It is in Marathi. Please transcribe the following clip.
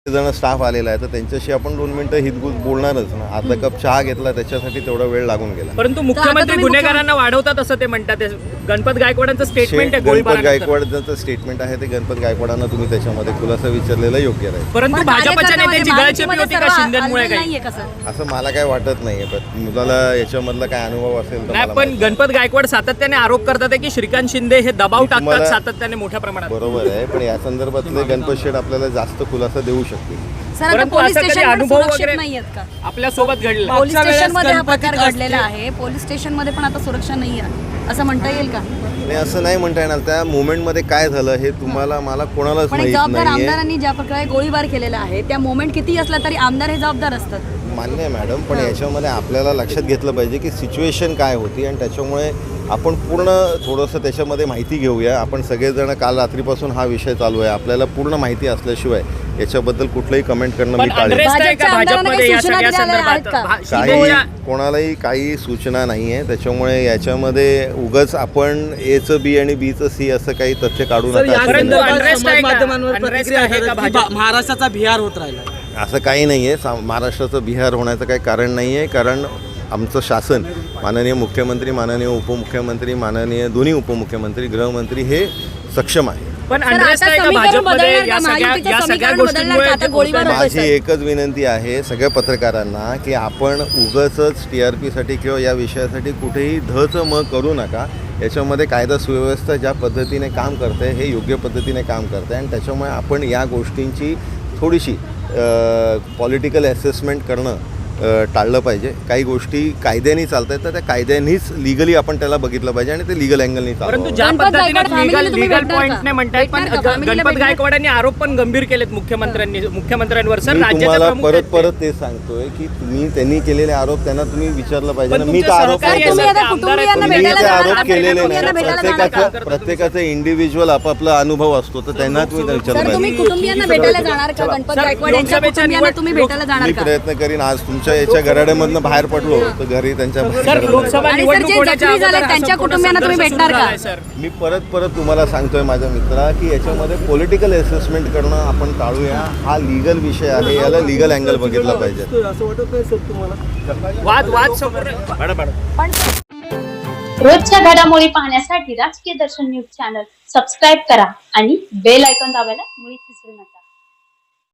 जण स्टाफ आलेला आहे तर त्यांच्याशी आपण 2 मिनिटं हितगुज बोलणारच ना. अर्धा कप चहा घेतला त्याच्यासाठी तेवढा वेळ लागून गेला. परंतु मुख्यमंत्री गुन्हेगारांना वाढवतात असं ते म्हणतात. गणपत गायकवाडांचं स्टेटमेंट आहे. गणपत गायकवाडांचं स्टेटमेंट आहे ते गणपत गायकवाडांना तुम्ही त्याच्यामध्ये खुलासा विचारलेला योग्य राहील. परंतु भाजपच्या नेत्यांची गळचेपी होती का शिंदेमुळे काही असं मला काय वाटत नाहीये. पण मुलाला याच्यामधला काय अनुभव असेल तर नाही. पण गणपत गायकवाड सातत्याने आरोप करतात की श्रीकांत शिंदे हे दबाव टाकतात सातत्याने मोठ्या प्रमाणात. बरोबर आहे. पण या संदर्भातले गणपत शेठ आपल्याला जास्त खुलासा देऊ शकतील. परंतु असं कधी अनुभव वगैरे आपल्या सोबत घडला? पोलीस स्टेशन मध्ये हा प्रकार घडलेला आहे. पोलीस स्टेशन मध्ये पण आता सुरक्षा नाही आहे असं म्हणता येईल का? नाही, असं नाही म्हणता येणार. त्या मोमेंट मध्ये काय झालं हे तुम्हाला मला कोणालाच माहित जबाबदार नाहीये. आमदारांनी ज्या प्रकारे गोळीबार केलेला आहे त्या मोमेंट किती असला तरी आमदार हे जबाबदार असतात. मान्य आहे मॅडम. पण याच्यामध्ये आपल्याला लक्षात घेतलं पाहिजे की सिच्युएशन काय होती आणि त्याच्यामुळे आपण पूर्ण थोडंसं त्याच्यामध्ये माहिती घेऊया. आपण सगळेजण काल रात्रीपासून हा विषय चालू आहे. आपल्याला पूर्ण माहिती असल्याशिवाय याच्याबद्दल कुठलंही कमेंट करणं मी टाळेल. कोणालाही काही सूचना नाही आहे. त्याच्यामुळे याच्यामध्ये उगाच आपण एचं बी आणि बीचं सी असं काही तथ्य काढू नका. महाराष्ट्राचा बिहार होत राहिला असं काही नाही आहे. महाराष्ट्राचं बिहार होण्याचं काही कारण नाही आहे. कारण आमचं शासन माननीय मुख्यमंत्री, माननीय उपमुख्यमंत्री, माननीय दोन्ही उपमुख्यमंत्री, गृहमंत्री हे सक्षम आहे. पण माझी एकच विनंती आहे सगळ्या पत्रकारांना की आपण उगाचच TRPसाठी किंवा या विषयासाठी कुठेही धचं म करू नका. याच्यामध्ये कायदा सुव्यवस्था ज्या पद्धतीने काम करते हे योग्य पद्धतीने काम करते आणि त्याच्यामुळे आपण या गोष्टींची थोडीशी पॉलिटिकल असेसमेंट करणं टाळलं पाहिजे. काही गोष्टी कायद्याने चालत आहेत तर त्या कायद्यानेच लिगली आपण त्याला बघितलं पाहिजे आणि ते लिगल अँगलनी परंतु ज्या पद्धतीने लिगल पॉइंटने म्हणतात. पण गणपत गायकवाडांनी आरोप पण गंभीर केलेत मुख्यमंत्र्यांवर. सर तुम्हाला परत ते सांगतोय की त्यांनी केलेले आरोप त्यांना तुम्ही विचारलं पाहिजे ना. मी तर आरोप केलेले नाही. प्रत्येकाचा इंडिव्हिज्युअल आपापला अनुभव असतो तर त्यांना तुम्ही विचारलं पाहिजे. मी प्रयत्न करीन आज तुमच्या याच्या घराड्यामधनं बाहेर पडलो तर घरी त्यांच्या मी परत तुम्हाला सांगतोय माझ्या मित्रा की याच्यामध्ये पॉलिटिकल असेसमेंट करणं आपण टाळूया. हा लीगल विषय आहे. याला लीगल अँगल बघितला पाहिजे. रोजच्या घडामोडी पाहण्यासाठी राजकीय दर्शन न्यूज चॅनल सबस्क्राईब करा आणि बेल आयकॉन दाबायला मुळीच